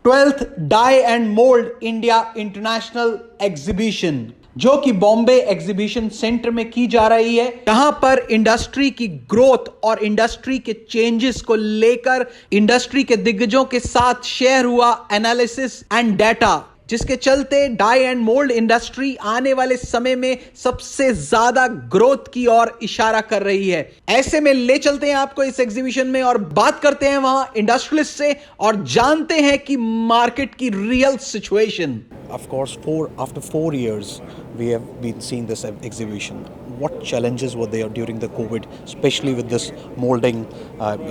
12th die and mould India international exhibition जो कि Bombay exhibition centre में की जा रही है, यहां पर इंडस्ट्री की ग्रोथ और इंडस्ट्री के चेंजेस को लेकर इंडस्ट्री के दिग्गजों के साथ शेयर हुआ एनालिसिस एंड डाटा, जिसके चलते डाई एंड मोल्ड इंडस्ट्री आने वाले समय में सबसे ज्यादा ग्रोथ की ओर इशारा कर रही है। ऐसे में ले चलते हैं आपको इस एग्जीबिशन में और बात करते हैं वहां इंडस्ट्रियलिस्ट से और जानते हैं कि मार्केट की real situation. Of course, after 4 years, we have been seeing this exhibition. What challenges were there during the COVID, especially with this molding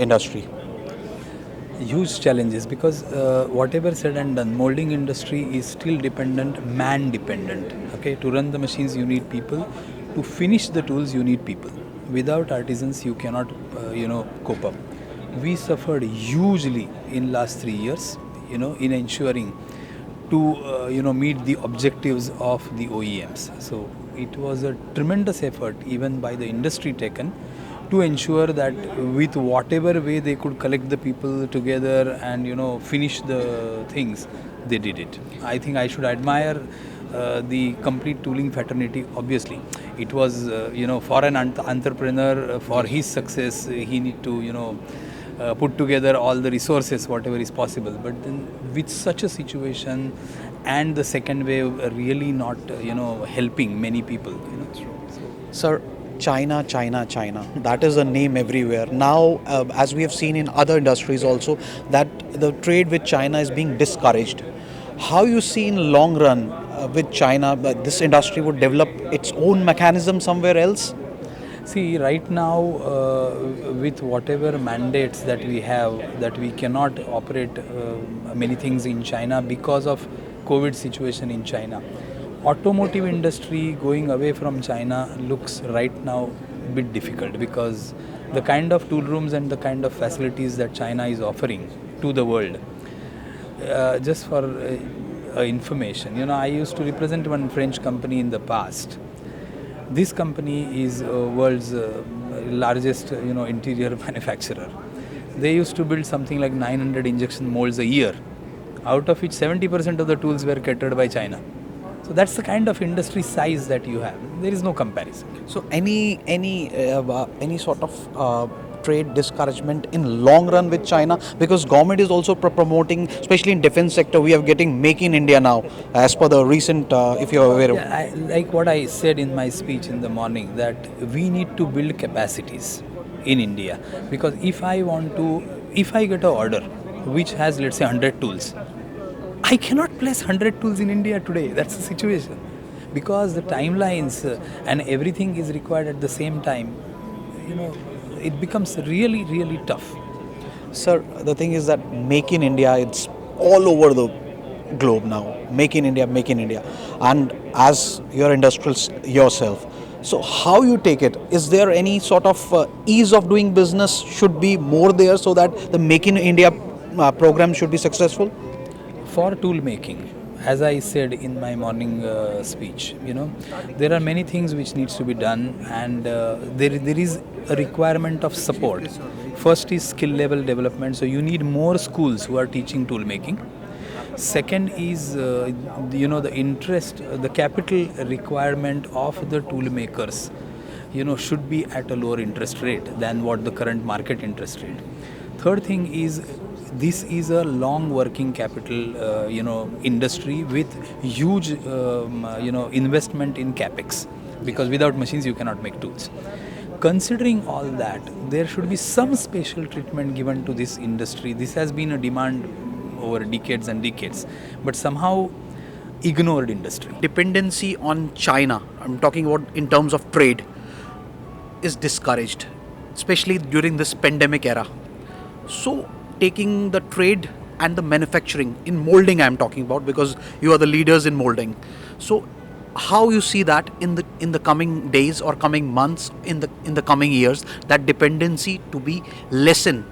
industry? Huge challenges because whatever said and done, molding industry is still dependent, man dependent. Okay, to run the machines you need people, to finish the tools you need people. Without artisans you cannot cope up. We suffered hugely in last 3 years, in ensuring to meet the objectives of the OEMs. So it was a tremendous effort even by the industry taken to ensure that with whatever way they could collect the people together and finish the things, they did it. I think I should admire the complete tooling fraternity. Obviously it was for an entrepreneur, for his success he need to put together all the resources whatever is possible, but then with such a situation and the second wave really not helping many people. Sir, China, that is a name everywhere. Now, as we have seen in other industries also, that the trade with China is being discouraged. How you see in long run with China, this industry would develop its own mechanism somewhere else? See, right now, with whatever mandates that we have, that we cannot operate many things in China because of COVID situation in China. Automotive industry going away from China looks right now a bit difficult because the kind of tool rooms and the kind of facilities that China is offering to the world. Just for information, I used to represent one French company in the past. This company is world's largest interior manufacturer. They used to build something like 900 injection molds a year, out of which 70% of the tools were catered by China. So that's the kind of industry size that you have. There is no comparison. So any sort of trade discouragement in long run with China, because government is also promoting, especially in defense sector, we are getting Make in India now, as per the recent, if you are aware of. Like what I said in my speech in the morning, that we need to build capacities in India, because if I get an order which has, let's say, 100 tools, I cannot place 100 tools in India today. That's the situation. Because the timelines and everything is required at the same time, it becomes really, really tough. Sir, the thing is that Make in India, it's all over the globe now. Make in India. And as you're industrialist yourself, so how you take it? Is there any sort of ease of doing business should be more there so that the Make in India program should be successful? For tool making, as I said in my morning speech, there are many things which needs to be done, and there is a requirement of support. First is skill level development, so you need more schools who are teaching tool making. Second is the interest, the capital requirement of the tool makers should be at a lower interest rate than what the current market interest rate. Third thing is, this is a long working capital industry with huge investment in capex, because without machines you cannot make tools. Considering all that, there should be some special treatment given to this industry. This has been a demand over decades and decades, but somehow ignored industry. Dependency on China, I'm talking about in terms of trade, is discouraged, especially during this pandemic era. So taking the trade and the manufacturing in molding, I'm talking about, because you are the leaders in molding. So how you see that in the coming days or coming months, in the coming years, that dependency to be lessened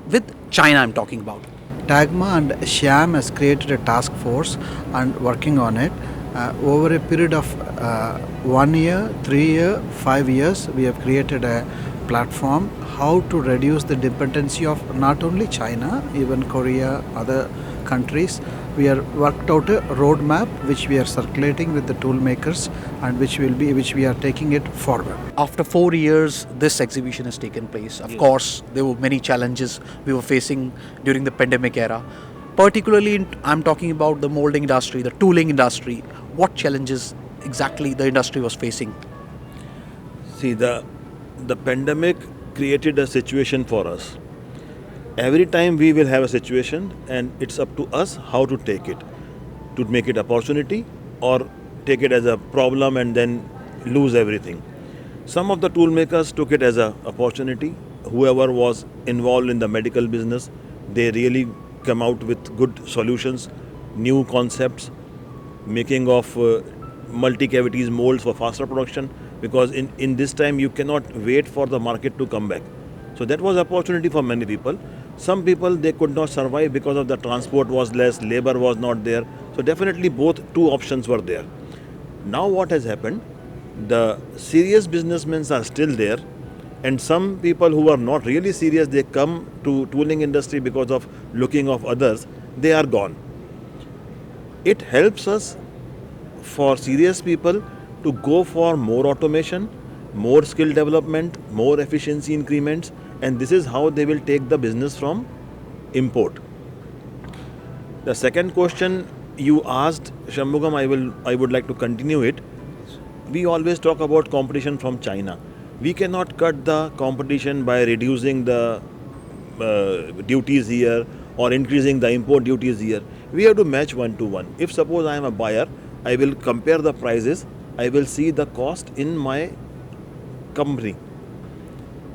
with China, I'm talking about. Tagma and Shyam has created a task force and working on it. Over a period of 1 year, 3 years, 5 years, we have created a platform how to reduce the dependency of not only China, even Korea, other countries. We are worked out a roadmap which we are circulating with the tool makers and which we are taking it forward. After 4 years, this exhibition has taken place. Of course, there were many challenges we were facing during the pandemic era. Particularly, I'm talking about the molding industry, the tooling industry. What challenges exactly the industry was facing? See, the pandemic created a situation for us. Every time we will have a situation, and it's up to us how to take it, to make it opportunity or take it as a problem and then lose everything. Some of the tool makers took it as an opportunity. Whoever was involved in the medical business, they really come out with good solutions, new concepts, making of multi-cavities molds for faster production, because in this time you cannot wait for the market to come back. So that was opportunity for many people. Some people, they could not survive because of the transport was less, labor was not there. So definitely both two options were there. Now what has happened, the serious businessmen are still there, and some people who are not really serious, they come to tooling industry because of looking of others, they are gone. It helps us for serious people to go for more automation, more skill development, more efficiency increments, and this is how they will take the business from import. The second question you asked, Shanmugam, I would like to continue it. We always talk about competition from China. We cannot cut the competition by reducing the duties here or increasing the import duties here. We have to match one to one. If suppose I am a buyer, I will compare the prices, I will see the cost in my company.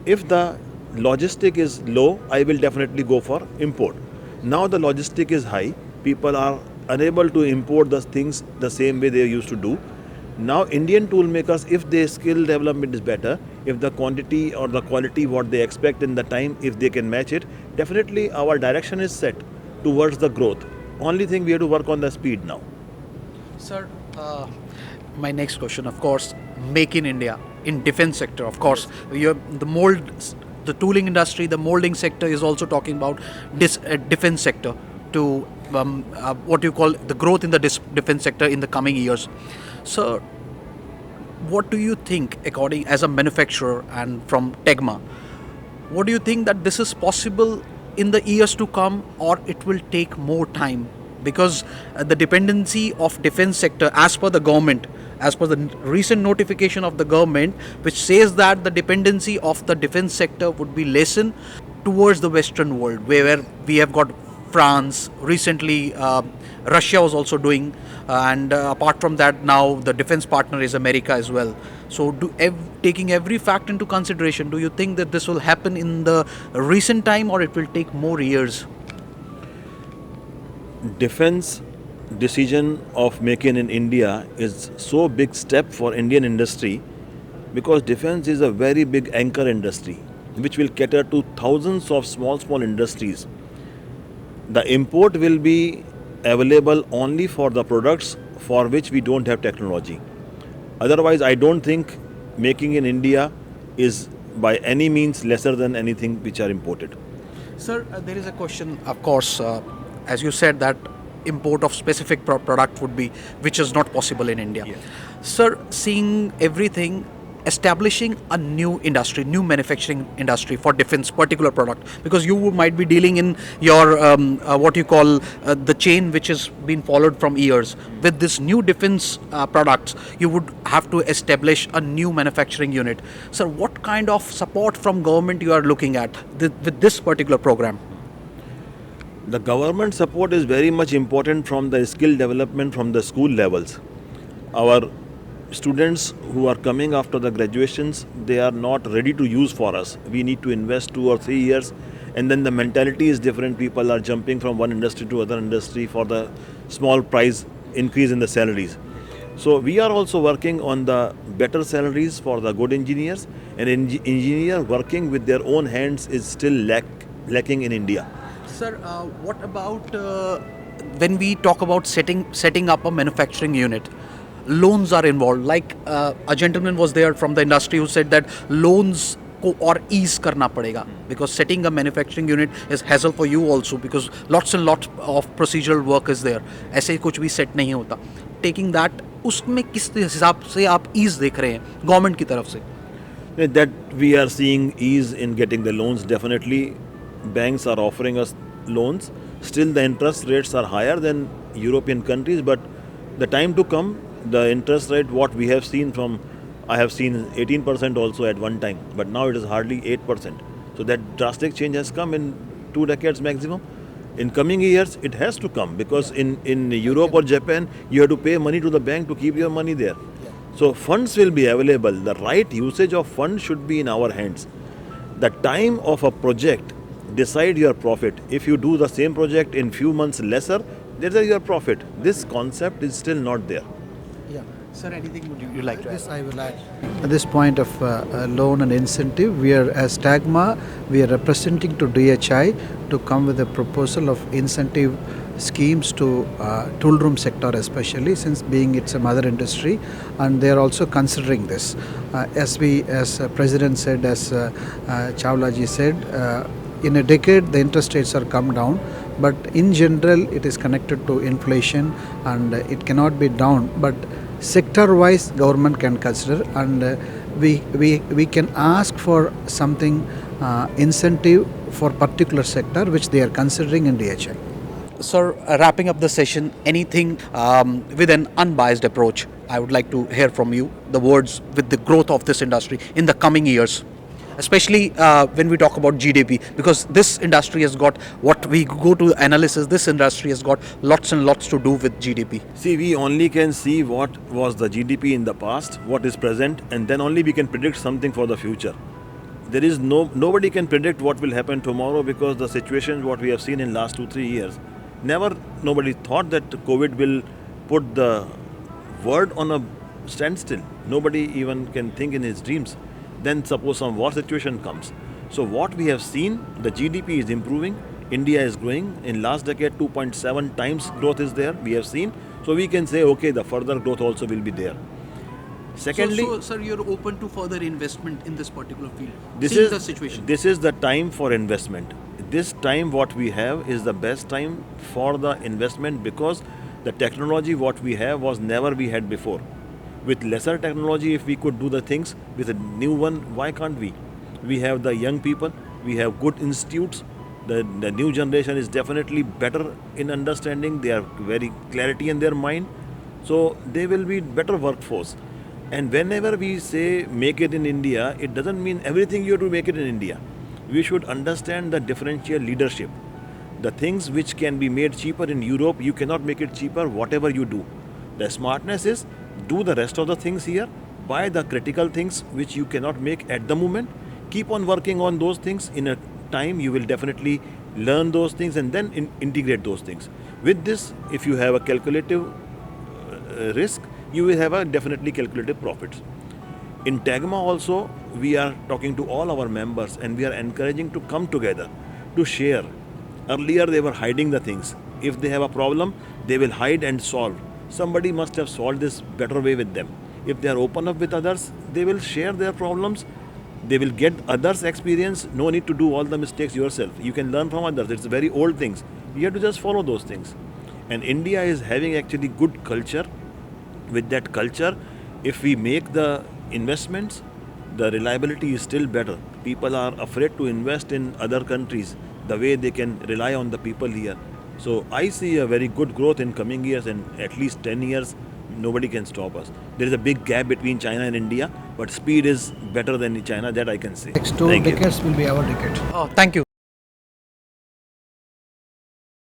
If the logistic is low, I will definitely go for import. Now the logistic is high, people are unable to import the things the same way they used to do. Now Indian tool makers, if their skill development is better, if the quantity or the quality what they expect in the time, if they can match it, definitely our direction is set towards the growth. Only thing we have to work on the speed now. Sir, my next question, of course, make in India, in defense sector, of course, the mold, the tooling industry, the molding sector is also talking about this defense sector to what you call the growth in the defense sector in the coming years. So, what do you think, according as a manufacturer and from Tagma, what do you think that this is possible in the years to come, or it will take more time? Because the dependency of defense sector, as per the government, as per the recent notification of the government, which says that the dependency of the defense sector would be lessened towards the Western world, where we have got France, recently Russia was also doing, and apart from that, now the defense partner is America as well. So, taking every fact into consideration, do you think that this will happen in the recent time, or it will take more years? Defense decision of making in India is so big step for Indian industry, because defense is a very big anchor industry which will cater to thousands of small industries. The import will be available only for the products for which we don't have technology. Otherwise, I don't think making in India is by any means lesser than anything which are imported. Sir, there is a question, of course, as you said, that import of specific product would be, which is not possible in India. Yeah. Sir, seeing everything, establishing a new industry, new manufacturing industry for defense particular product, because you might be dealing in your what you call the chain which has been followed from years. With this new defense products, you would have to establish a new manufacturing unit. Sir, what kind of support from government you are looking at with this particular program? The government support is very much important from the skill development from the school levels. Our students who are coming after the graduations, they are not ready to use for us. We need to invest 2 or 3 years, and then the mentality is different. People are jumping from one industry to other industry for the small price increase in the salaries. So we are also working on the better salaries for the good engineers, and engineer working with their own hands is still lacking in India. Sir, what about when we talk about setting up a manufacturing unit? Loans are involved. Like a gentleman was there from the industry who said that loans को और ease करना पड़ेगा, because setting a manufacturing unit is hassle for you also, because lots and lots of procedural work is there, ऐसे कुछ भी set नहीं होता. Taking that, उसमें किस हिसाब से आप ईज देख रहे हैं गवर्नमेंट की तरफ से? That we are seeing ease in getting the loans. Definitely, banks are offering us loans. Still, the interest rates are higher than European countries. But the time to come, the interest rate what we have seen from, I have seen 18% also at one time. But now it is hardly 8%. So that drastic change has come in 2 decades maximum. In coming years, it has to come because in Europe or Japan, you have to pay money to the bank to keep your money there. So funds will be available. The right usage of funds should be in our hands. The time of a project decide your profit. If you do the same project in few months lesser, there's your profit. This concept is still not there. Sir, anything would you like to add? Yes, I will add. At this point of loan and incentive, we are as Tagma, we are representing to DHI to come with a proposal of incentive schemes to tool room sector, especially since being it's a mother industry, and they are also considering this. As President said, as Chawla ji said, in a decade the interest rates are come down, but in general it is connected to inflation and it cannot be down. But sector wise government can consider, and we can ask for something incentive for particular sector which they are considering in DHI. Sir, wrapping up the session, anything with an unbiased approach, I would like to hear from you the words with the growth of this industry in the coming years, especially when we talk about GDP, because this industry has got, what we go to analysis, this industry has got lots and lots to do with GDP. See, we only can see what was the GDP in the past, what is present, and then only we can predict something for the future. There is nobody can predict what will happen tomorrow because the situation what we have seen in last 2-3 years. Nobody thought that COVID will put the world on a standstill. Nobody even can think in his dreams. Then suppose some war situation comes. So what we have seen, the GDP is improving. India is growing. In last decade, 2.7 times growth is there. We have seen. So we can say, okay, the further growth also will be there. Secondly, so sir, you're open to further investment in this particular field. this Seeing is the situation. This is the time for investment. This time what we have is the best time for the investment because the technology what we have was never we had before. With lesser technology, if we could do the things with a new one, why can't we? We have the young people, we have good institutes. The new generation is definitely better in understanding. They are very clarity in their mind, so they will be better workforce. And whenever we say make it in India, it doesn't mean everything you have to make it in India. We should understand the differential leadership. The things which can be made cheaper in Europe, you cannot make it cheaper whatever you do. The smartness is do the rest of the things here, buy the critical things which you cannot make at the moment, keep on working on those things. In a time you will definitely learn those things and then integrate those things. With this, if you have a calculative risk, you will have a definitely calculative profits. In Tagma also, we are talking to all our members and we are encouraging to come together, to share. Earlier they were hiding the things. If they have a problem, they will hide and solve. Somebody must have solved this better way with them. If they are open up with others, they will share their problems. They will get others' experience. No need to do all the mistakes yourself. You can learn from others. It's very old things. You have to just follow those things. And India is having actually good culture. With that culture, if we make the investments, the reliability is still better. People are afraid to invest in other countries the way they can rely on the people here. So I see a very good growth in coming years, and at least 10 years, nobody can stop us. There is a big gap between China and India, but speed is better than China, that I can say. Next 2 decades will be our decade. Oh, thank you.